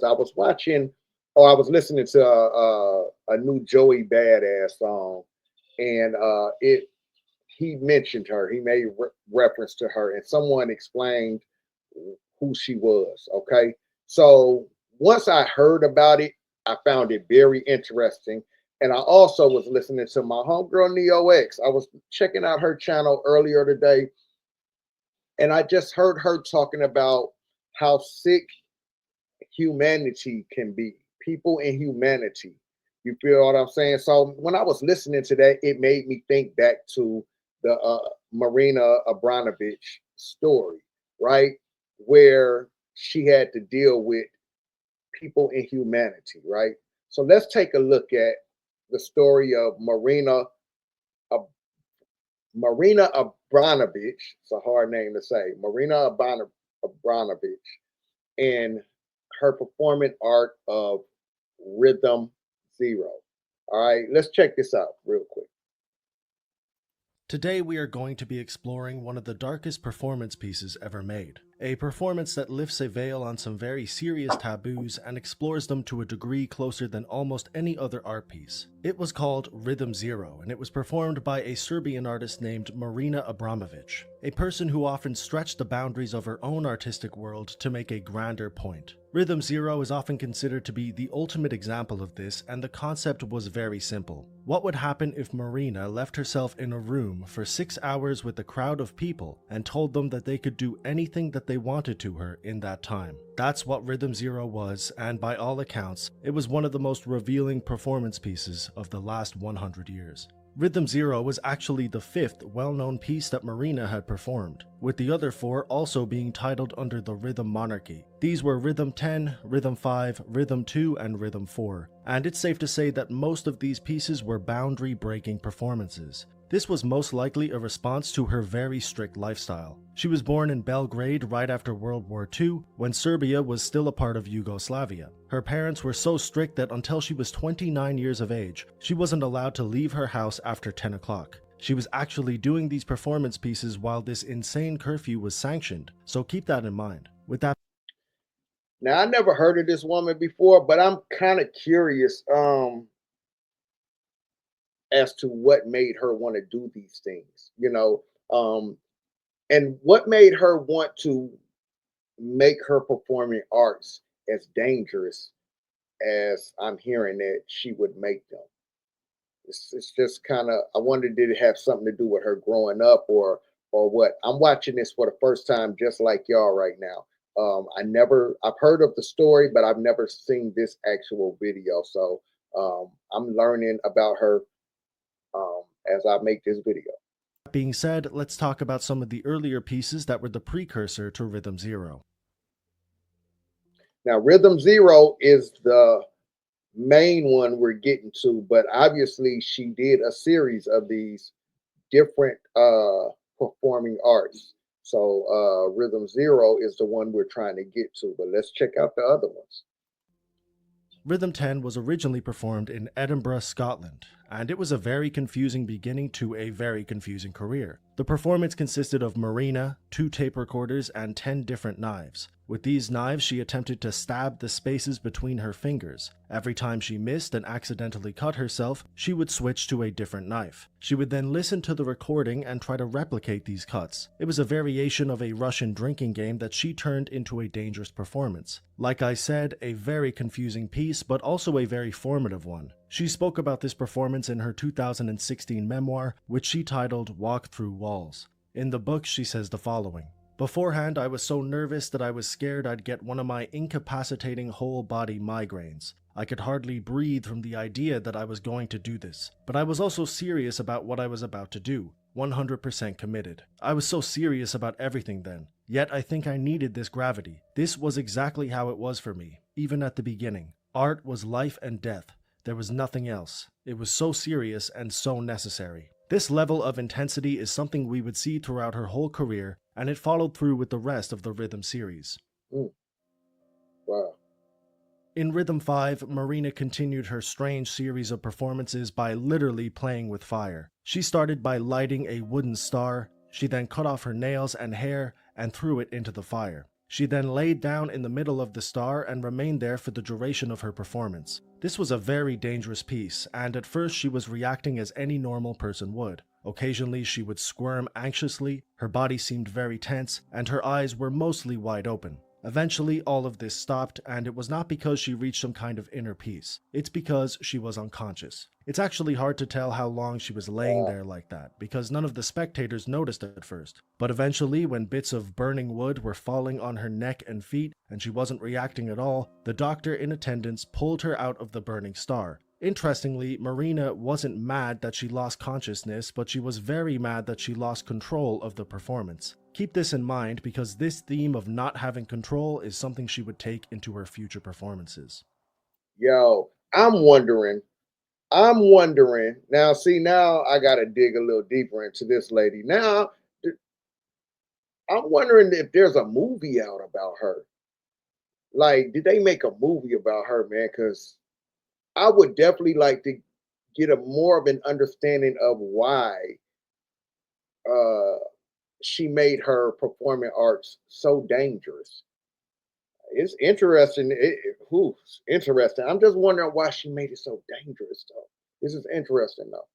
I was watching, or I was listening to a new Joey Badass song, and it he mentioned her. He made reference to her, and someone explained who she was. Okay, so once I heard about it, I found it very interesting. And I also was listening to my homegirl Neo X. I was checking out her channel earlier today, and I just heard her talking about how sick humanity can be, people in humanity. You feel what I'm saying? So when I was listening to that, it made me think back to the Marina Abronavich story, right? Where she had to deal with people in humanity, right? So let's take a look at the story of Marina Abranovich. It's a hard name to say. Marina Abranovich and her performing art of Rhythm Zero. All right, let's check this out real quick. Today we are going to be exploring one of the darkest performance pieces ever made. A performance that lifts a veil on some very serious taboos and explores them to a degree closer than almost any other art piece. It was called Rhythm Zero, and it was performed by a Serbian artist named Marina Abramovich, a person who often stretched the boundaries of her own artistic world to make a grander point. Rhythm Zero is often considered to be the ultimate example of this, and the concept was very simple. What would happen if Marina left herself in a room for 6 hours with a crowd of people and told them that they could do anything that they wanted to her in that time? That's what Rhythm Zero was, and by all accounts, it was one of the most revealing performance pieces of the last 100 years. Rhythm Zero was actually the 5th well-known piece that Marina had performed, with the other 4 also being titled under the Rhythm Monarchy. These were Rhythm 10, Rhythm 5, Rhythm 2, and Rhythm 4, and it's safe to say that most of these pieces were boundary-breaking performances. This was most likely a response to her very strict lifestyle. She was born in Belgrade right after World War II, when Serbia was still a part of Yugoslavia. Her parents were so strict that until she was 29 years of age, she wasn't allowed to leave her house after 10 o'clock. She was actually doing these performance pieces while this insane curfew was sanctioned, so keep that in mind. With that Now I never heard of this woman before, but I'm kind of curious as to what made her want to do these things, and what made her want to make her performing arts as dangerous as I'm hearing that she would make them. It's just kind of, I wonder, did it have something to do with her growing up, or what? I'm watching this for the first time, just like y'all right now. I've heard of the story, but I've never seen this actual video. So I'm learning about her as I make this video. being said, let's talk about some of the earlier pieces that were the precursor to Rhythm Zero. Now, Rhythm Zero is the main one we're getting to, but obviously she did a series of these different performing arts. So Rhythm Zero is the one we're trying to get to, but let's check out the other ones. Rhythm 10 was originally performed in Edinburgh, Scotland, and it was a very confusing beginning to a very confusing career. The performance consisted of Marina, 2 tape recorders, and 10 different knives. With these knives, she attempted to stab the spaces between her fingers. Every time she missed and accidentally cut herself, she would switch to a different knife. She would then listen to the recording and try to replicate these cuts. It was a variation of a Russian drinking game that she turned into a dangerous performance. Like I said, a very confusing piece, but also a very formative one. She spoke about this performance in her 2016 memoir, which she titled Walk Through Walls. In the book, she says the following: "Beforehand, I was so nervous that I was scared I'd get one of my incapacitating whole-body migraines. I could hardly breathe from the idea that I was going to do this. But I was also serious about what I was about to do, 100% committed. I was so serious about everything then. Yet I think I needed this gravity. This was exactly how it was for me, even at the beginning. Art was life and death. There was nothing else. It was so serious and so necessary." This level of intensity is something we would see throughout her whole career, and it followed through with the rest of the Rhythm series. Mm, wow. In Rhythm 5, Marina continued her strange series of performances by literally playing with fire. She started by lighting a wooden star, she then cut off her nails and hair and threw it into the fire. She then laid down in the middle of the star and remained there for the duration of her performance. This was a very dangerous piece, and at first she was reacting as any normal person would. Occasionally she would squirm anxiously, her body seemed very tense, and her eyes were mostly wide open. Eventually, all of this stopped, and it was not because she reached some kind of inner peace. It's because she was unconscious. It's actually hard to tell how long she was laying there like that, because none of the spectators noticed at first. But eventually, when bits of burning wood were falling on her neck and feet, and she wasn't reacting at all, the doctor in attendance pulled her out of the burning star. Interestingly, Marina wasn't mad that she lost consciousness, but she was very mad that she lost control of the performance. Keep this in mind because this theme of not having control is something she would take into her future performances. Yo, I'm wondering. Now, see, now I got to dig a little deeper into this lady. Now, I'm wondering if there's a movie out about her. Like, did they make a movie about her, man? Because I would definitely like to get a more of an understanding of why uh, she made her performing arts so dangerous. It's interesting. It's interesting. I'm just wondering why she made it so dangerous, though. This is interesting, though.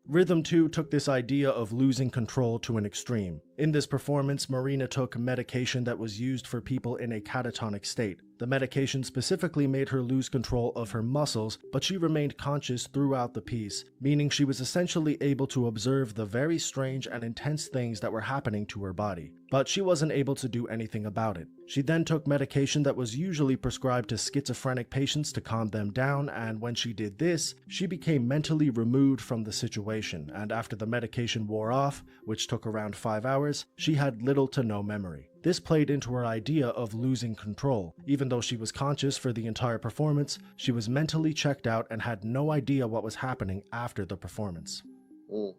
Rhythm 2 took this idea of losing control to an extreme. In this performance, Marina took medication that was used for people in a catatonic state. The medication specifically made her lose control of her muscles, but she remained conscious throughout the piece, meaning she was essentially able to observe the very strange and intense things that were happening to her body. But she wasn't able to do anything about it. She then took medication that was usually prescribed to schizophrenic patients to calm them down, and when she did this, she became mentally removed from the situation, and after the medication wore off, which took around 5 hours, she had little to no memory. This played into her idea of losing control. Even though she was conscious for the entire performance, she was mentally checked out and had no idea what was happening after the performance. Mm.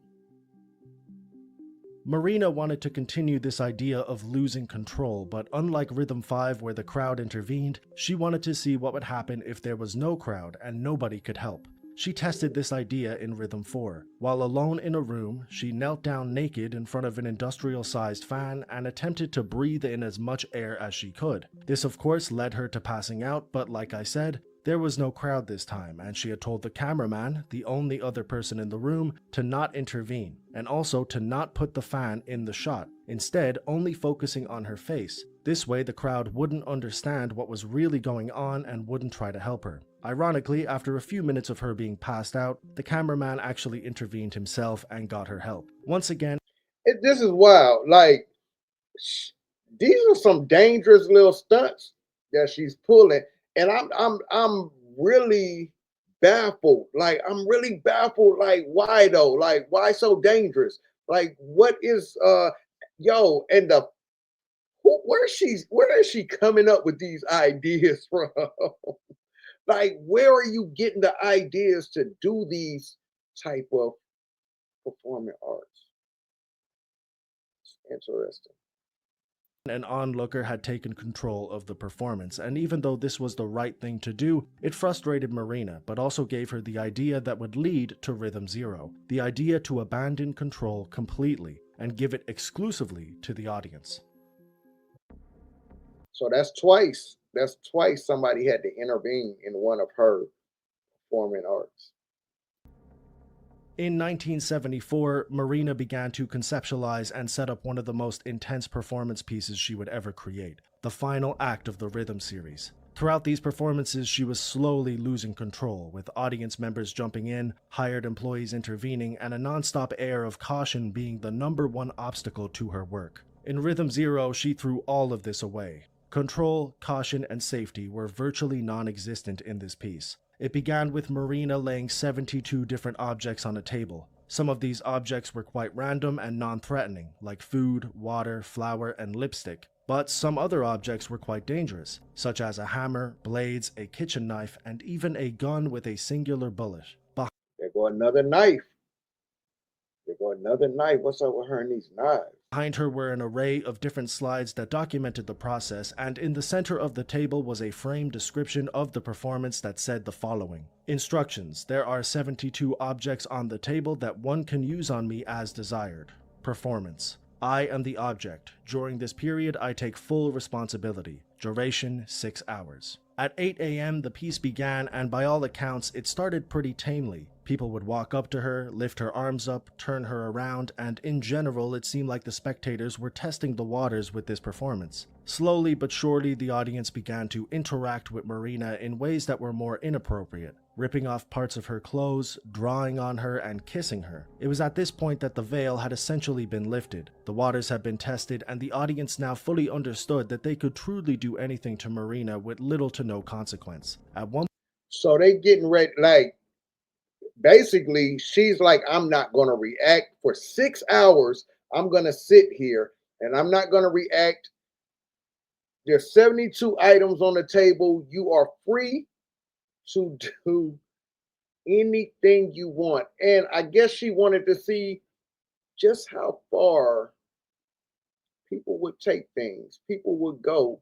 Marina wanted to continue this idea of losing control, but unlike Rhythm 5 where the crowd intervened, she wanted to see what would happen if there was no crowd and nobody could help. She tested this idea in Rhythm 4. While alone in a room, she knelt down naked in front of an industrial-sized fan and attempted to breathe in as much air as she could. This of course led her to passing out, but like I said, there was no crowd this time, and she had told the cameraman, the only other person in the room, to not intervene, and also to not put the fan in the shot, instead only focusing on her face. This way the crowd wouldn't understand what was really going on and wouldn't try to help her. Ironically, after a few minutes of her being passed out, the cameraman actually intervened himself and got her help. Once again, This is wild. Like, these are some dangerous little stunts that she's pulling, and I'm really baffled. Like, I'm really baffled. Like, why though? Like, why so dangerous? Like, what is yo, and the where is she coming up with these ideas from? Like, where are you getting the ideas to do these type of performing arts? Interesting. an onlooker had taken control of the performance, and even though this was the right thing to do, it frustrated Marina, but also gave her the idea that would lead to Rhythm 0, the idea to abandon control completely and give it exclusively to the audience. So that's twice. That's twice somebody had to intervene in one of her performing arts. In 1974, Marina began to conceptualize and set up one of the most intense performance pieces she would ever create, the final act of the Rhythm series. Throughout these performances, she was slowly losing control, with audience members jumping in, hired employees intervening, and a non-stop air of caution being the number one obstacle to her work. In Rhythm 0, she threw all of this away. Control, caution, and safety were virtually non-existent in this piece. It began with Marina laying 72 different objects on a table. Some of these objects were quite random and non-threatening, like food, water, flour, and lipstick. But some other objects were quite dangerous, such as a hammer, blades, a kitchen knife, and even a gun with a singular bullet. There go another knife. There go another knife. What's up with her and these knives? Behind her were an array of different slides that documented the process, and in the center of the table was a framed description of the performance that said the following. Instructions: there are 72 objects on the table that one can use on me as desired. Performance: I am the object. During this period, I take full responsibility. Duration 6 hours. At 8 a.m., the piece began, and by all accounts, it started pretty tamely. People would walk up to her, lift her arms up, turn her around, and in general, it seemed like the spectators were testing the waters with this performance. Slowly but surely, the audience began to interact with Marina in ways that were more inappropriate, ripping off parts of her clothes, drawing on her, and kissing her. It was at this point that the veil had essentially been lifted. The waters had been tested, and the audience now fully understood that they could truly do anything to Marina with little to no consequence. At one So they getting ready, like basically, she's like, I'm not going to react for 6 hours. I'm going to sit here and I'm not going to react. There's 72 items on the table. You are free to do anything you want. And I guess she wanted to see just how far people would take things. People would go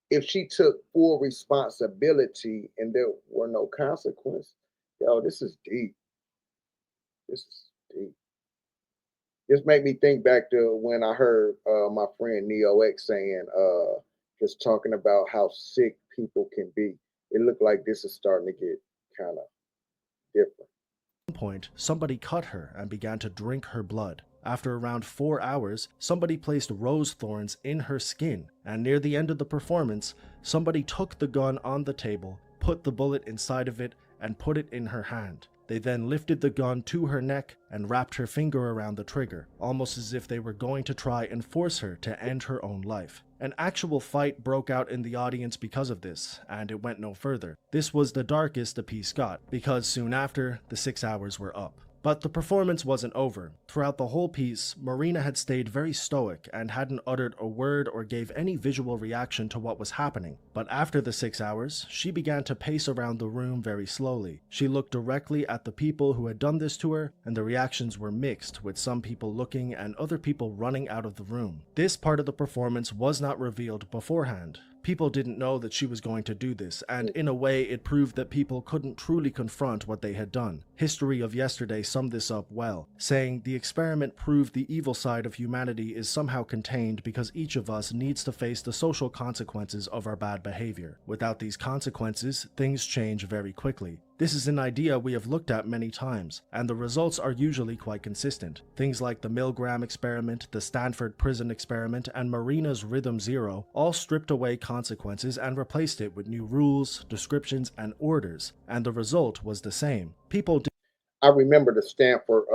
if she took full responsibility and there were no consequences. Yo, this is deep. This is deep. This made me think back to when I heard my friend Neo X saying, just talking about how sick people can be. It looked like this is starting to get kind of different. point, somebody cut her and began to drink her blood. After around 4 hours, somebody placed rose thorns in her skin, and near the end of the performance, somebody took the gun on the table, put the bullet inside of it, and put it in her hand. They then lifted the gun to her neck and wrapped her finger around the trigger, almost as if they were going to try and force her to end her own life. An actual fight broke out in the audience because of this, and it went no further. This was the darkest the piece got, because soon after, the 6 hours were up. But the performance wasn't over. Throughout the whole piece, Marina had stayed very stoic and hadn't uttered a word or gave any visual reaction to what was happening. But after the 6 hours, she began to pace around the room very slowly. She looked directly at the people who had done this to her, and the reactions were mixed, with some people looking and other people running out of the room. This part of the performance was not revealed beforehand. People didn't know that she was going to do this, and in a way it proved that people couldn't truly confront what they had done. History of Yesterday summed this up well, saying the experiment proved the evil side of humanity is somehow contained because each of us needs to face the social consequences of our bad behavior. Without these consequences, things change very quickly. This is an idea we have looked at many times, and the results are usually quite consistent. Things like the Milgram experiment, the Stanford prison experiment, and Marina's Rhythm Zero all stripped away consequences and replaced it with new rules, descriptions, and orders, and the result was the same. People I remember the Stanford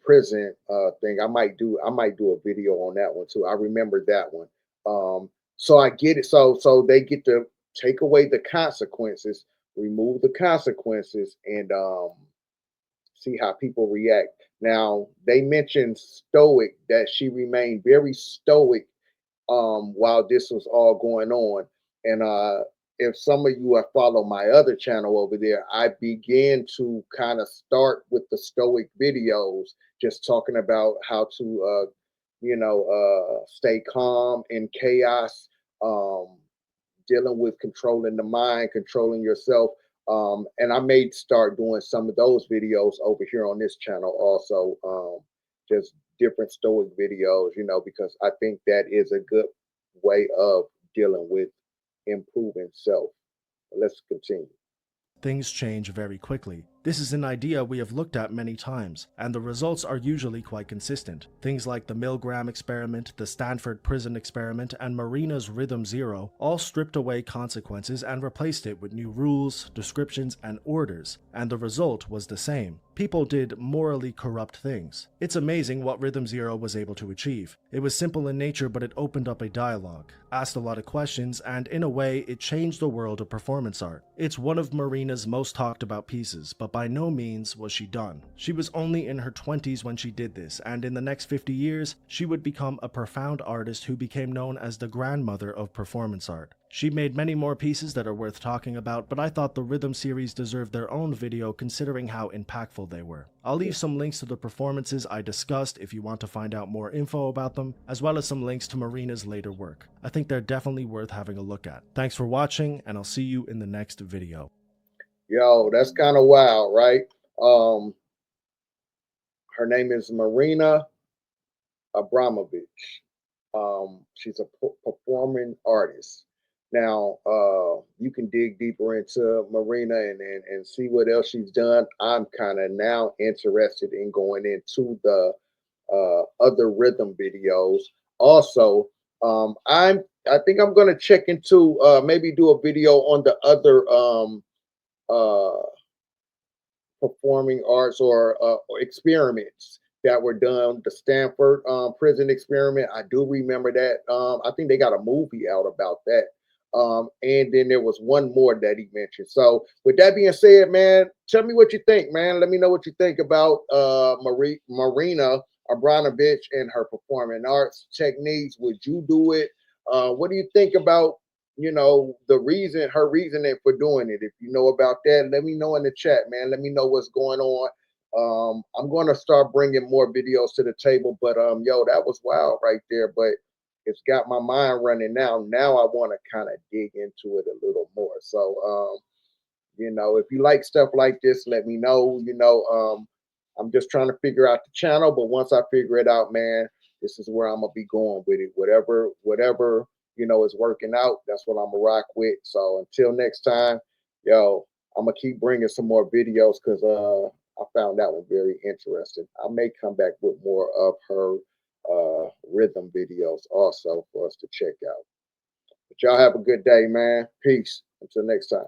prison thing. I might do a video on that one too. I remember that one. So I get it. So they get to take away the consequences, remove the consequences, and see how people react. Now they mentioned stoic, that she remained very stoic while this was all going on. And if some of you have followed my other channel over there, I began to kind of start with the stoic videos, just talking about how to, stay calm in chaos, dealing with controlling the mind, controlling yourself. And I may start doing some of those videos over here on this channel also, just different stoic videos, because I think that is a good way of dealing with improving self. Let's continue. Things change very quickly. This is an idea we have looked at many times, and the results are usually quite consistent. Things like the Milgram experiment, the Stanford prison experiment, and Marina's Rhythm Zero all stripped away consequences and replaced it with new rules, descriptions, and orders, and the result was the same. People did morally corrupt things. It's amazing what Rhythm Zero was able to achieve. It was simple in nature, but it opened up a dialogue, asked a lot of questions, and in a way, it changed the world of performance art. It's one of Marina's most talked about pieces, but by no means was she done. She was only in her 20s when she did this, and in the next 50 years, she would become a profound artist who became known as the grandmother of performance art. She made many more pieces that are worth talking about, but I thought the Rhythm series deserved their own video considering how impactful they were. I'll leave some links to the performances I discussed if you want to find out more info about them, as well as some links to Marina's later work. I think they're definitely worth having a look at. Thanks for watching, and I'll see you in the next video. Yo, that's kind of wild, right? Um, Her name is Marina Abronavich. She's a performing artist. Now, you can dig deeper into Marina and see what else she's done. I'm kind of now interested in going into the other rhythm videos. Also, I think I'm gonna check into maybe do a video on the other uh, performing arts or experiments that were done. The Stanford prison experiment, I do remember that. I think they got a movie out about that. And then there was one more that he mentioned. So, with that being said, man, tell me what you think, man. Let me know what you think about Marina Abranovich and her performing arts techniques. Would you do it? What do you think about the reason, her reasoning for doing it? If you know about that, let me know in the chat, man. Let me know what's going on. I'm going to start bringing more videos to the table, but yo, that was wild right there. But it's got my mind running now. Now I want to kind of dig into it a little more. So if you like stuff like this, let me know. I'm just trying to figure out the channel, but once I figure it out, man, this is where I'm gonna be going with it. Whatever is working out. That's what I'm gonna rock with. So until next time, yo, I'm gonna keep bringing some more videos because I found that one very interesting. I may come back with more of her rhythm videos also for us to check out. But y'all have a good day, man. Peace. Until next time.